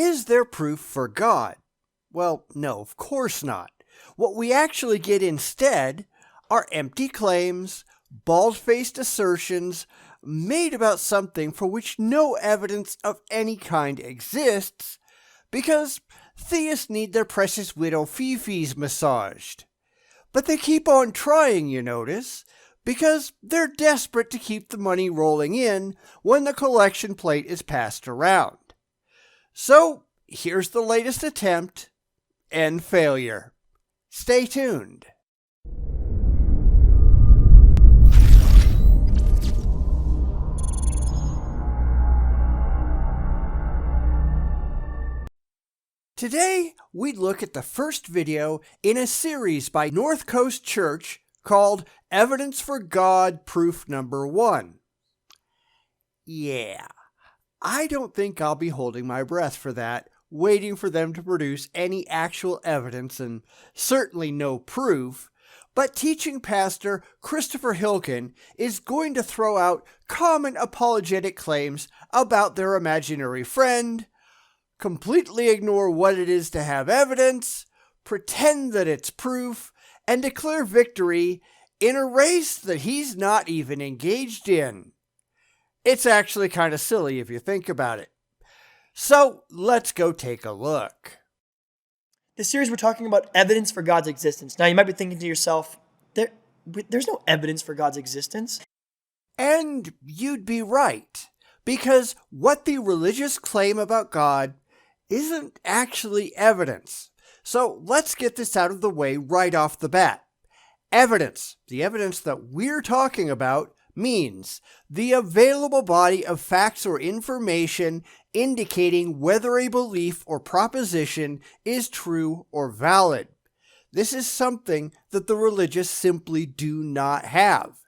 Is there proof for God? Well, no, of course not. What we actually get instead are empty claims, bald-faced assertions made about something for which no evidence of any kind exists, because theists need their precious widow fifis massaged. But they keep on trying, you notice, because they're desperate to keep the money rolling in when the collection plate is passed around. So, here's the latest attempt and failure. Stay tuned. Today, we look at the first video in a series by North Coast Church called Evidence for God Proof Number 1. Yeah, I don't think I'll be holding my breath for that, waiting for them to produce any actual evidence and certainly no proof, but teaching pastor Christopher Hilkin is going to throw out common apologetic claims about their imaginary friend, completely ignore what it is to have evidence, pretend that it's proof, and declare victory in a race that he's not even engaged in. It's actually kind of silly if you think about it. So let's go take a look. This series we're talking about evidence for God's existence. Now you might be thinking to yourself, there's no evidence for God's existence. And you'd be right, because what the religious claim about God isn't actually evidence. So let's get this out of the way right off the bat. Evidence, the evidence that we're talking about, means the available body of facts or information indicating whether a belief or proposition is true or valid. This is something that the religious simply do not have.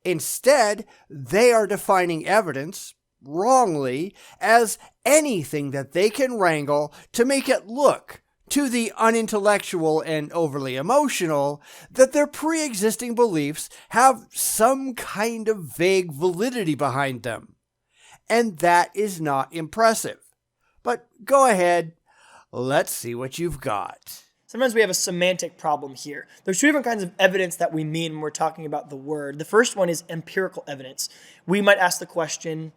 Instead, they are defining evidence, wrongly, as anything that they can wrangle to make it look, to the unintellectual and overly emotional, that their pre-existing beliefs have some kind of vague validity behind them. And that is not impressive. But go ahead, let's see what you've got. Sometimes we have a semantic problem here. There's two different kinds of evidence that we mean when we're talking about the word. The first one is empirical evidence. We might ask the question,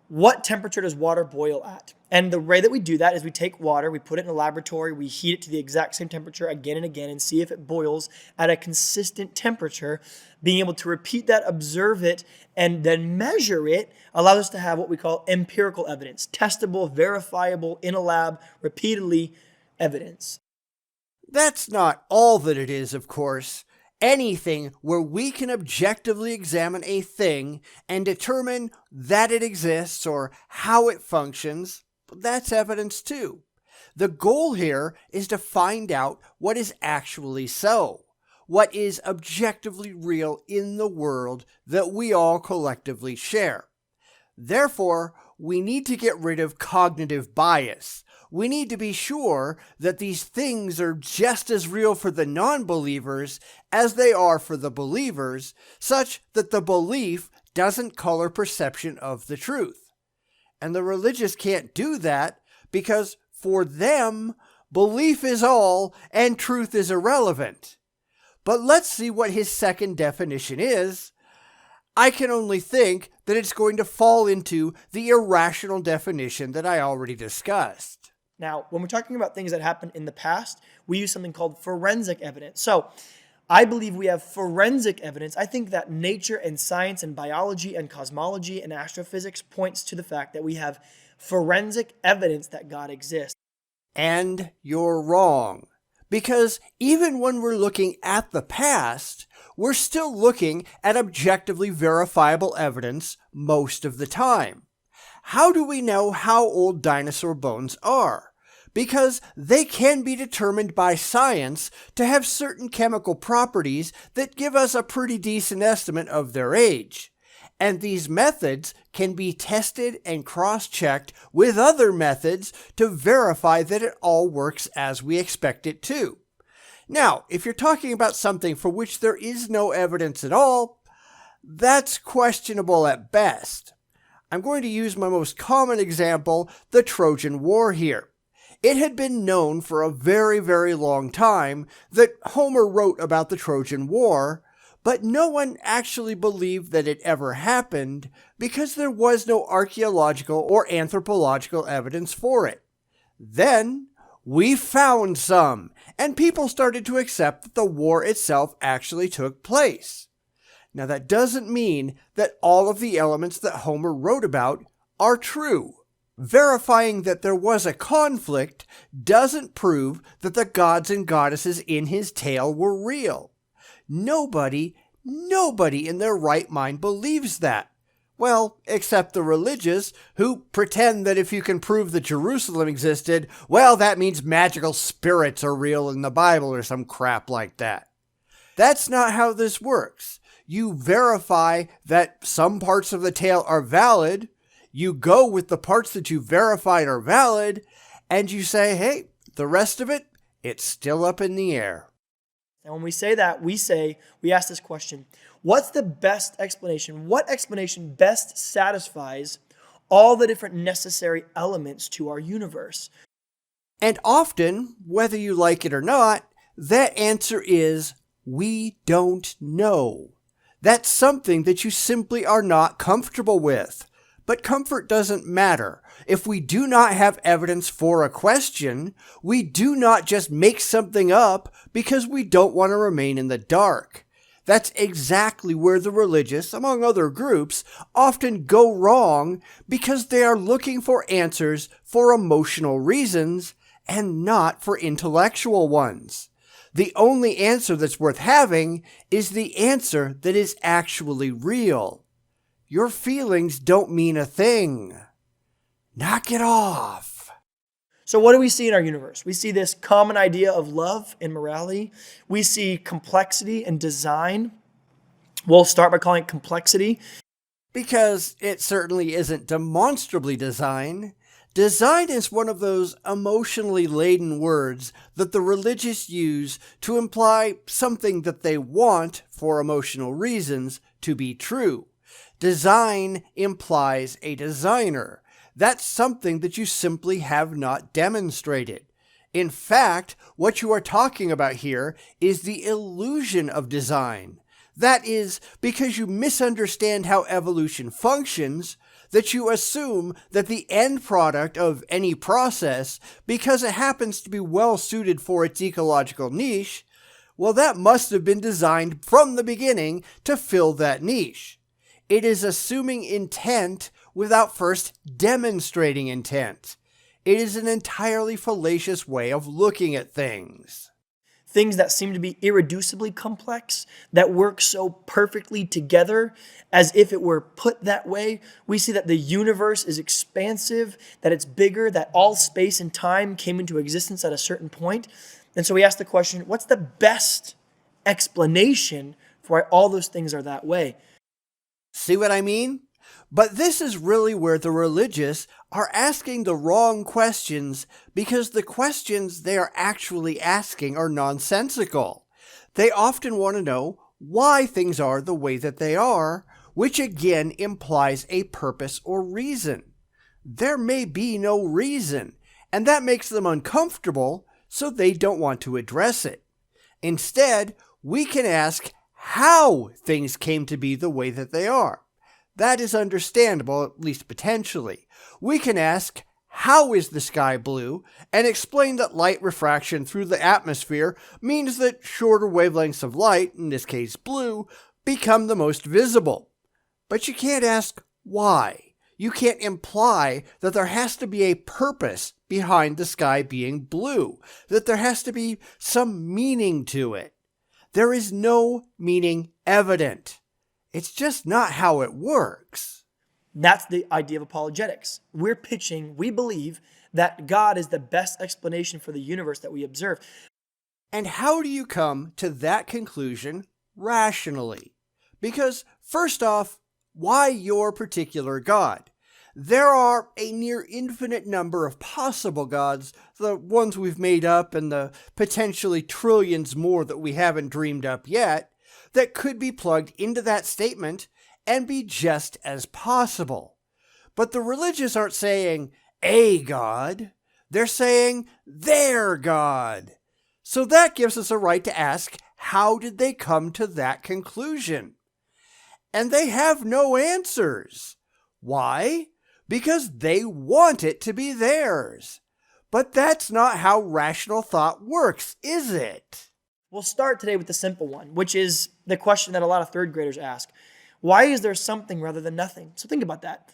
what temperature does water boil at? And the way that we do that is we take water, we put it in a laboratory, we heat it to the exact same temperature again and again and see if it boils at a consistent temperature. Being able to repeat that, observe it, and then measure it allows us to have what we call empirical evidence. Testable, verifiable, in a lab, repeatedly evidence. That's not all that it is, of course. Anything where we can objectively examine a thing and determine that it exists or how it functions, that's evidence too. The goal here is to find out what is actually so, what is objectively real in the world that we all collectively share. Therefore, we need to get rid of cognitive bias. We need to be sure that these things are just as real for the non-believers as they are for the believers, such that the belief doesn't color perception of the truth. And the religious can't do that because for them, belief is all and truth is irrelevant. But let's see what his second definition is. I can only think that it's going to fall into the irrational definition that I already discussed. Now, when we're talking about things that happened in the past, we use something called forensic evidence. So I believe we have forensic evidence. I think that nature and science and biology and cosmology and astrophysics points to the fact that we have forensic evidence that God exists. And you're wrong. Because even when we're looking at the past, we're still looking at objectively verifiable evidence most of the time. How do we know how old dinosaur bones are? Because they can be determined by science to have certain chemical properties that give us a pretty decent estimate of their age. And these methods can be tested and cross-checked with other methods to verify that it all works as we expect it to. Now, if you're talking about something for which there is no evidence at all, that's questionable at best. I'm going to use my most common example, the Trojan War here. It had been known for a very, very long time that Homer wrote about the Trojan War, but no one actually believed that it ever happened because there was no archaeological or anthropological evidence for it. Then we found some, and people started to accept that the war itself actually took place. Now that doesn't mean that all of the elements that Homer wrote about are true. Verifying that there was a conflict doesn't prove that the gods and goddesses in his tale were real. Nobody in their right mind believes that. Well, except the religious, who pretend that if you can prove that Jerusalem existed, well, that means magical spirits are real in the Bible or some crap like that. That's not how this works. You verify that some parts of the tale are valid, you go with the parts that you verified are valid, and you say, hey, the rest of it, it's still up in the air. And when we say that, we ask this question, what's the best explanation? What explanation best satisfies all the different necessary elements to our universe? And often, whether you like it or not, that answer is, we don't know. That's something that you simply are not comfortable with. But comfort doesn't matter. If we do not have evidence for a question, we do not just make something up because we don't want to remain in the dark. That's exactly where the religious, among other groups, often go wrong because they are looking for answers for emotional reasons and not for intellectual ones. The only answer that's worth having is the answer that is actually real. Your feelings don't mean a thing. Knock it off. So what do we see in our universe? We see this common idea of love and morality. We see complexity and design. We'll start by calling it complexity. Because it certainly isn't demonstrably design. Design is one of those emotionally laden words that the religious use to imply something that they want, for emotional reasons, to be true. Design implies a designer. That's something that you simply have not demonstrated. In fact, what you are talking about here is the illusion of design. That is, because you misunderstand how evolution functions, that you assume that the end product of any process, because it happens to be well suited for its ecological niche, well, that must have been designed from the beginning to fill that niche. It is assuming intent without first demonstrating intent. It is an entirely fallacious way of looking at things. Things that seem to be irreducibly complex, that work so perfectly together as if it were put that way. We see that the universe is expansive, that it's bigger, that all space and time came into existence at a certain point. And so we ask the question, what's the best explanation for why all those things are that way? See what I mean? But this is really where the religious are asking the wrong questions because the questions they are actually asking are nonsensical. They often want to know why things are the way that they are, which again implies a purpose or reason. There may be no reason, and that makes them uncomfortable, so they don't want to address it. Instead, we can ask how things came to be the way that they are. That is understandable, at least potentially. We can ask, how is the sky blue? And explain that light refraction through the atmosphere means that shorter wavelengths of light, in this case blue, become the most visible. But you can't ask why. You can't imply that there has to be a purpose behind the sky being blue, that there has to be some meaning to it. There is no meaning evident. It's just not how it works. That's the idea of apologetics. We're pitching, we believe that God is the best explanation for the universe that we observe. And how do you come to that conclusion rationally? Because, first off, why your particular God? There are a near infinite number of possible gods, the ones we've made up and the potentially trillions more that we haven't dreamed up yet, that could be plugged into that statement and be just as possible. But the religious aren't saying a God. They're saying they're God. So that gives us a right to ask, how did they come to that conclusion? And they have no answers. Why? Because they want it to be theirs. But that's not how rational thought works, is it? We'll start today with the simple one, which is the question that a lot of third graders ask. Why is there something rather than nothing? So think about that.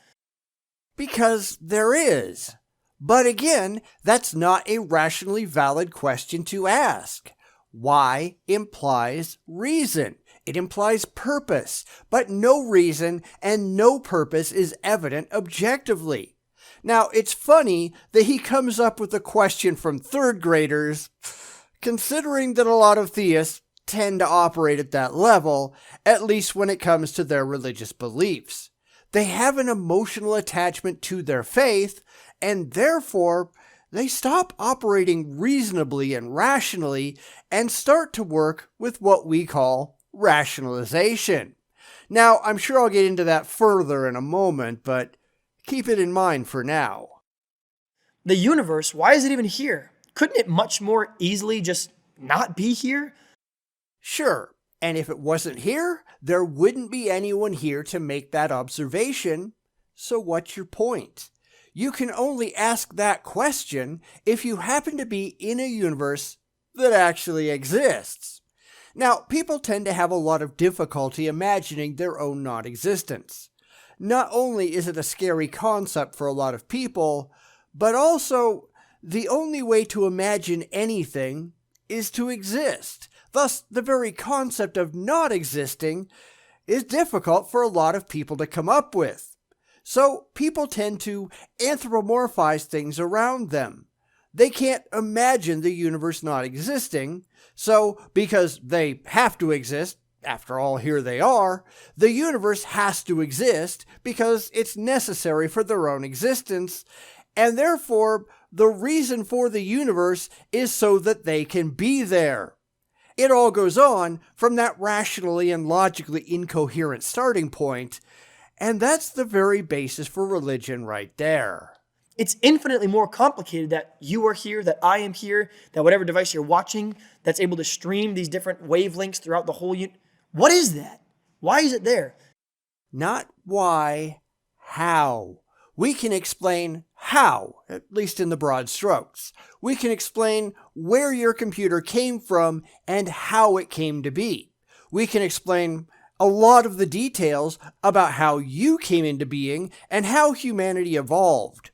Because there is. But again, that's not a rationally valid question to ask. Why implies reason. It implies purpose, but no reason and no purpose is evident objectively. Now, it's funny that he comes up with a question from third graders, considering that a lot of theists tend to operate at that level, at least when it comes to their religious beliefs. They have an emotional attachment to their faith, and therefore they stop operating reasonably and rationally and start to work with what we call rationalization. Now, I'm sure I'll get into that further in a moment, but keep it in mind for now. The universe, why is it even here? Couldn't it much more easily just not be here? Sure, and if it wasn't here, there wouldn't be anyone here to make that observation. So what's your point? You can only ask that question if you happen to be in a universe that actually exists. Now, people tend to have a lot of difficulty imagining their own non-existence. Not only is it a scary concept for a lot of people, but also the only way to imagine anything is to exist. Thus, the very concept of not existing is difficult for a lot of people to come up with. So people tend to anthropomorphize things around them. They can't imagine the universe not existing, so because they have to exist, after all, here they are, the universe has to exist because it's necessary for their own existence, and therefore the reason for the universe is so that they can be there. It all goes on from that rationally and logically incoherent starting point, and that's the very basis for religion right there. It's infinitely more complicated that you are here, that I am here, that whatever device you're watching that's able to stream these different wavelengths throughout the whole What is that? Why is it there? Not why, how. We can explain how, at least in the broad strokes. We can explain where your computer came from and how it came to be. We can explain a lot of the details about how you came into being and how humanity evolved.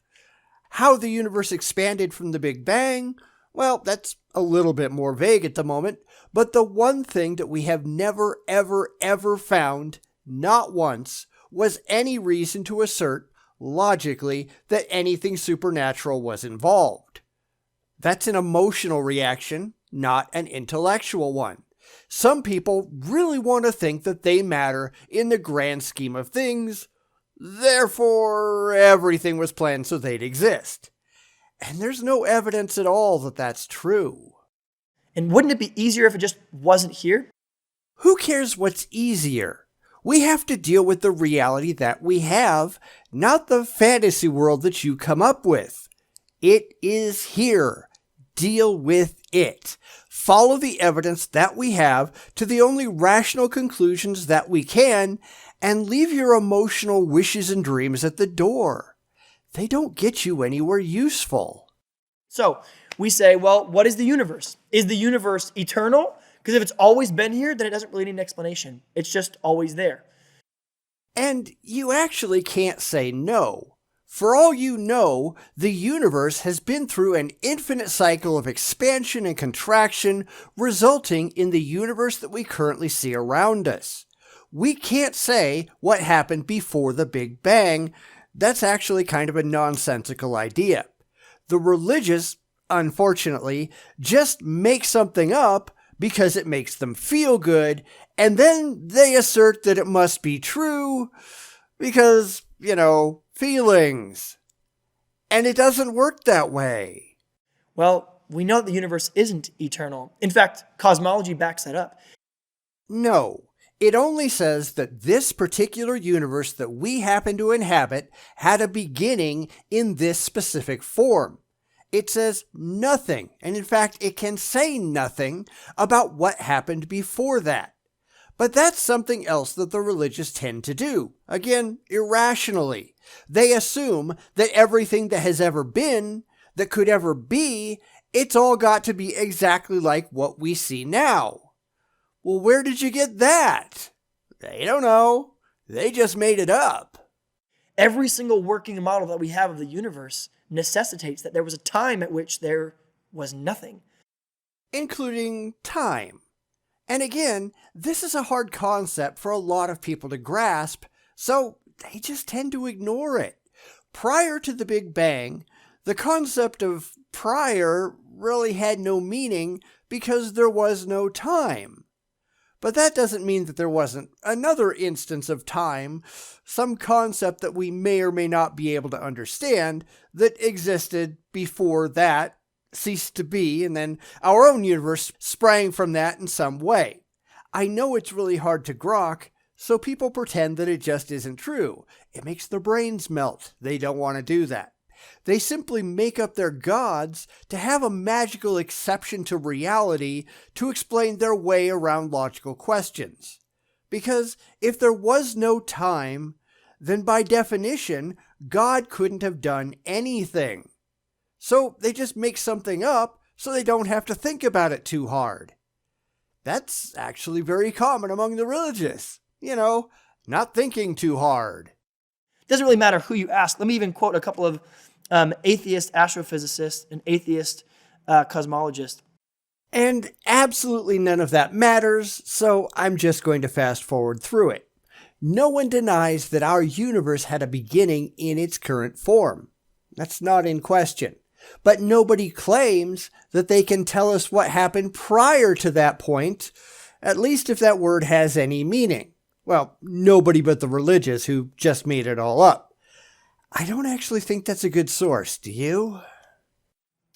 How the universe expanded from the Big Bang, well, that's a little bit more vague at the moment, but the one thing that we have never, ever found, not once, was any reason to assert, logically, that anything supernatural was involved. That's an emotional reaction, not an intellectual one. Some people really want to think that they matter in the grand scheme of things, therefore everything was planned so they'd exist. And there's no evidence at all that that's true. And wouldn't it be easier if it just wasn't here? Who cares what's easier? We have to deal with the reality that we have, not the fantasy world that you come up with. It is here. Deal with it. Follow the evidence that we have to the only rational conclusions that we can, and leave your emotional wishes and dreams at the door. They don't get you anywhere useful. So we say, well, what is the universe? Is the universe eternal? Because if it's always been here, then it doesn't really need an explanation. It's just always there. And you actually can't say no. For all you know, the universe has been through an infinite cycle of expansion and contraction, resulting in the universe that we currently see around us. We can't say what happened before the Big Bang. That's actually kind of a nonsensical idea. The religious, unfortunately, just make something up because it makes them feel good, and then they assert that it must be true because, feelings. And it doesn't work that way. Well, we know that the universe isn't eternal. In fact, cosmology backs that up. No. It only says that this particular universe that we happen to inhabit had a beginning in this specific form. It says nothing, and in fact, it can say nothing about what happened before that. But that's something else that the religious tend to do, again, irrationally. They assume that everything that has ever been, that could ever be, it's all got to be exactly like what we see now. Well, where did you get that? They don't know. They just made it up. Every single working model that we have of the universe necessitates that there was a time at which there was nothing. Including time. And again, this is a hard concept for a lot of people to grasp, so they just tend to ignore it. Prior to the Big Bang, the concept of prior really had no meaning because there was no time. But that doesn't mean that there wasn't another instance of time, some concept that we may or may not be able to understand, that existed before that ceased to be, and then our own universe sprang from that in some way. I know it's really hard to grok, so people pretend that it just isn't true. It makes their brains melt. They don't want to do that. They simply make up their gods to have a magical exception to reality to explain their way around logical questions. Because if there was no time, then by definition, God couldn't have done anything. So they just make something up so they don't have to think about it too hard. That's actually very common among the religious. Not thinking too hard. It doesn't really matter who you ask. Let me even quote a couple of atheist astrophysicists and atheist cosmologists. And absolutely none of that matters, so I'm just going to fast forward through it. No one denies that our universe had a beginning in its current form. That's not in question. But nobody claims that they can tell us what happened prior to that point, at least if that word has any meaning. Well, nobody but the religious who just made it all up. I don't actually think that's a good source, do you?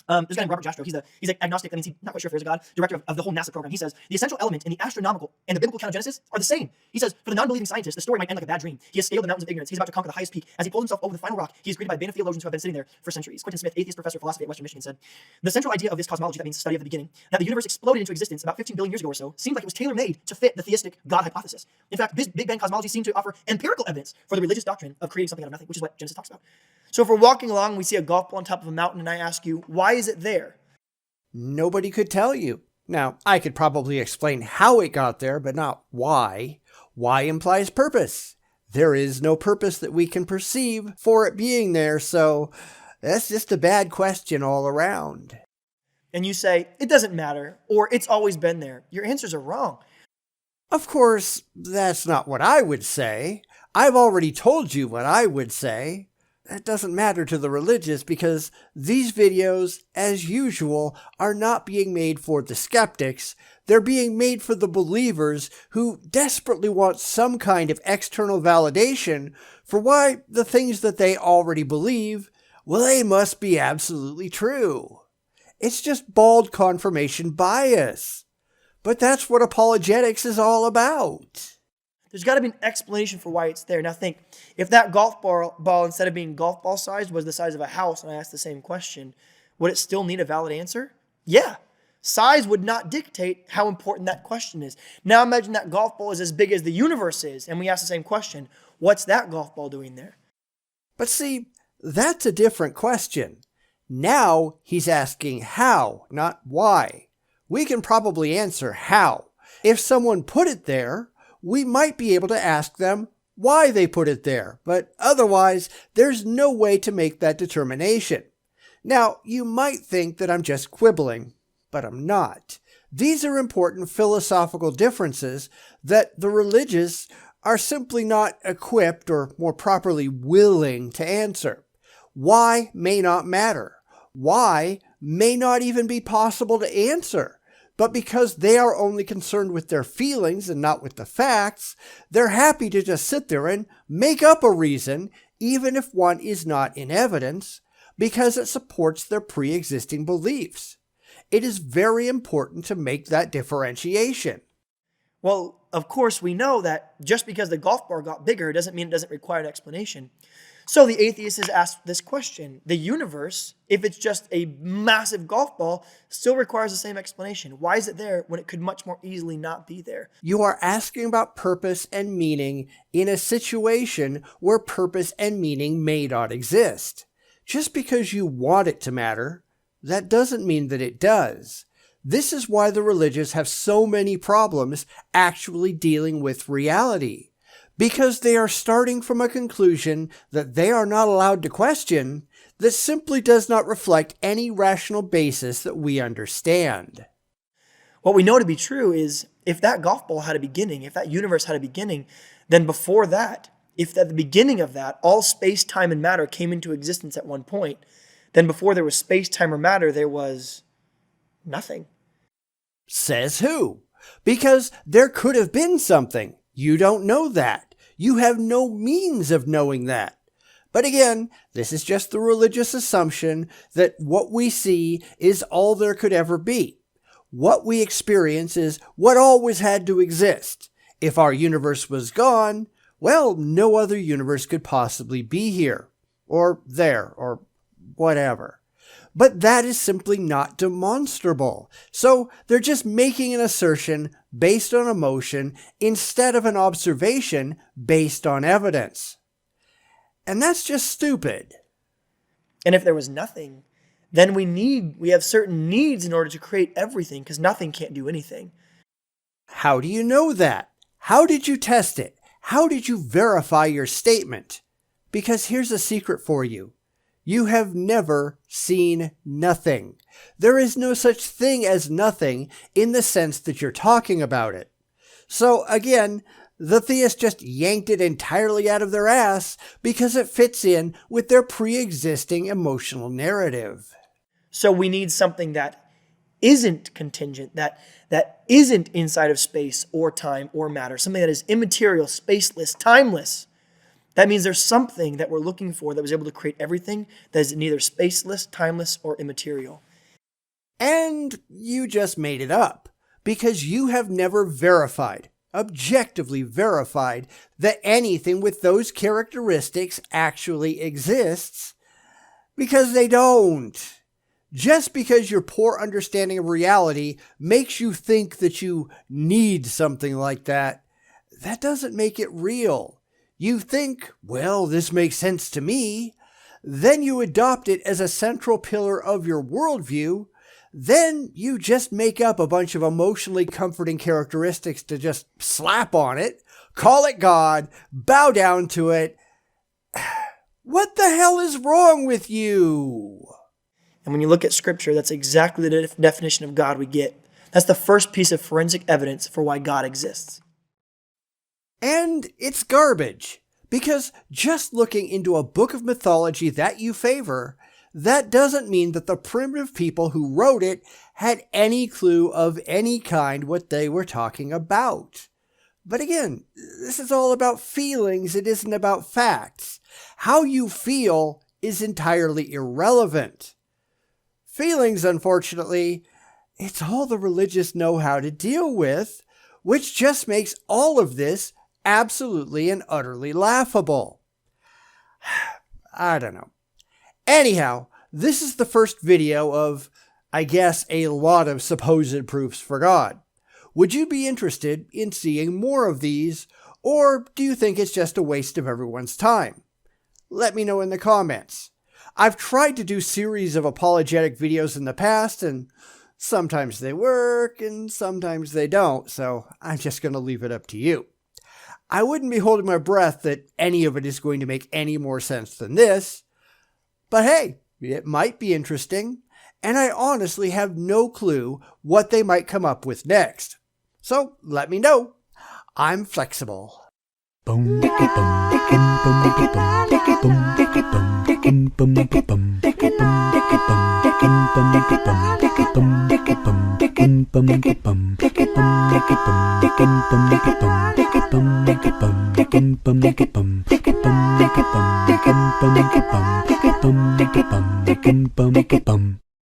There's a guy named Robert Jastrow. He's agnostic. That means he's not quite sure if there's a God. Director of the whole NASA program. He says the essential element in the astronomical and the biblical account of Genesis are the same. He says for the non-believing scientist, the story might end like a bad dream. He has scaled the mountains of ignorance. He's about to conquer the highest peak. As he pulls himself over the final rock, he is greeted by a band of theologians who have been sitting there for centuries. Quentin Smith, atheist professor of philosophy at Western Michigan, said the central idea of this cosmology, that means study of the beginning, that the universe exploded into existence about 15 billion years ago or so, seemed like it was tailor-made to fit the theistic God hypothesis. In fact, this Big Bang cosmology seemed to offer empirical evidence for the religious doctrine of creating something out of nothing, which is what Genesis talks about. So if we're walking along, we see a golf ball on top of a mountain, and I ask you, why is it there? Nobody could tell you. Now, I could probably explain how it got there, but not why. Why implies purpose. There is no purpose that we can perceive for it being there, so that's just a bad question all around. And you say, it doesn't matter, or it's always been there. Your answers are wrong. Of course, that's not what I would say. I've already told you what I would say. That doesn't matter to the religious because these videos, as usual, are not being made for the skeptics. They're being made for the believers who desperately want some kind of external validation for why the things that they already believe, well, they must be absolutely true. It's just bald confirmation bias. But that's what apologetics is all about. There's got to be an explanation for why it's there. Now think, if that golf ball, instead of being golf ball sized, was the size of a house, and I asked the same question, would it still need a valid answer? Yeah. Size would not dictate how important that question is. Now imagine that golf ball is as big as the universe is, and we ask the same question. What's that golf ball doing there? But see, that's a different question. Now he's asking how, not why. We can probably answer how. If someone put it there, we might be able to ask them why they put it there, but otherwise, there's no way to make that determination. Now, you might think that I'm just quibbling, but I'm not. These are important philosophical differences that the religious are simply not equipped or more properly willing to answer. Why may not matter. Why may not even be possible to answer. But because they are only concerned with their feelings and not with the facts, they're happy to just sit there and make up a reason, even if one is not in evidence, because it supports their pre-existing beliefs. It is very important to make that differentiation. Well, of course, we know that just because the golf ball got bigger doesn't mean it doesn't require an explanation. So the atheist is asked this question. The universe, if it's just a massive golf ball, still requires the same explanation. Why is it there when it could much more easily not be there? You are asking about purpose and meaning in a situation where purpose and meaning may not exist. Just because you want it to matter, that doesn't mean that it does. This is why the religious have so many problems actually dealing with reality. Because they are starting from a conclusion that they are not allowed to question that simply does not reflect any rational basis that we understand. What we know to be true is if that golf ball had a beginning, if that universe had a beginning, then before that, if at the beginning of that, all space, time, and matter came into existence at one point, then before there was space, time, or matter, there was nothing. Says who? Because there could have been something. You don't know that. You have no means of knowing that. But again, this is just the religious assumption that what we see is all there could ever be. What we experience is what always had to exist. If our universe was gone, well, no other universe could possibly be here, or there, or whatever. But that is simply not demonstrable. So they're just making an assertion based on emotion instead of an observation based on evidence. And that's just stupid. And if there was nothing, then we have certain needs in order to create everything, because nothing can't do anything. How do you know that? How did you test it? How did you verify your statement? Because here's a secret for you. You have never seen nothing. There is no such thing as nothing in the sense that you're talking about it. So again, the theists just yanked it entirely out of their ass because it fits in with their pre-existing emotional narrative. So we need something that isn't contingent, that isn't inside of space or time or matter, something that is immaterial, spaceless, timeless. That means there's something that we're looking for that was able to create everything that is neither spaceless, timeless, or immaterial. And you just made it up because you have never verified, objectively verified, that anything with those characteristics actually exists, because they don't. Just because your poor understanding of reality makes you think that you need something like that, that doesn't make it real. You think, well, this makes sense to me. Then you adopt it as a central pillar of your worldview. Then you just make up a bunch of emotionally comforting characteristics to just slap on it, call it God, bow down to it. What the hell is wrong with you? And when you look at Scripture, that's exactly the definition of God we get. That's the first piece of forensic evidence for why God exists. And it's garbage, because just looking into a book of mythology that you favor, that doesn't mean that the primitive people who wrote it had any clue of any kind what they were talking about. But again, this is all about feelings, it isn't about facts. How you feel is entirely irrelevant. Feelings, unfortunately, it's all the religious know how to deal with, which just makes all of this absolutely and utterly laughable. I don't know. Anyhow, this is the first video of, I guess, a lot of supposed proofs for God. Would you be interested in seeing more of these, or do you think it's just a waste of everyone's time? Let me know in the comments. I've tried to do series of apologetic videos in the past, and sometimes they work and sometimes they don't, so I'm just going to leave it up to you. I wouldn't be holding my breath that any of it is going to make any more sense than this, but hey, it might be interesting, and I honestly have no clue what they might come up with next. So let me know. I'm flexible. Bum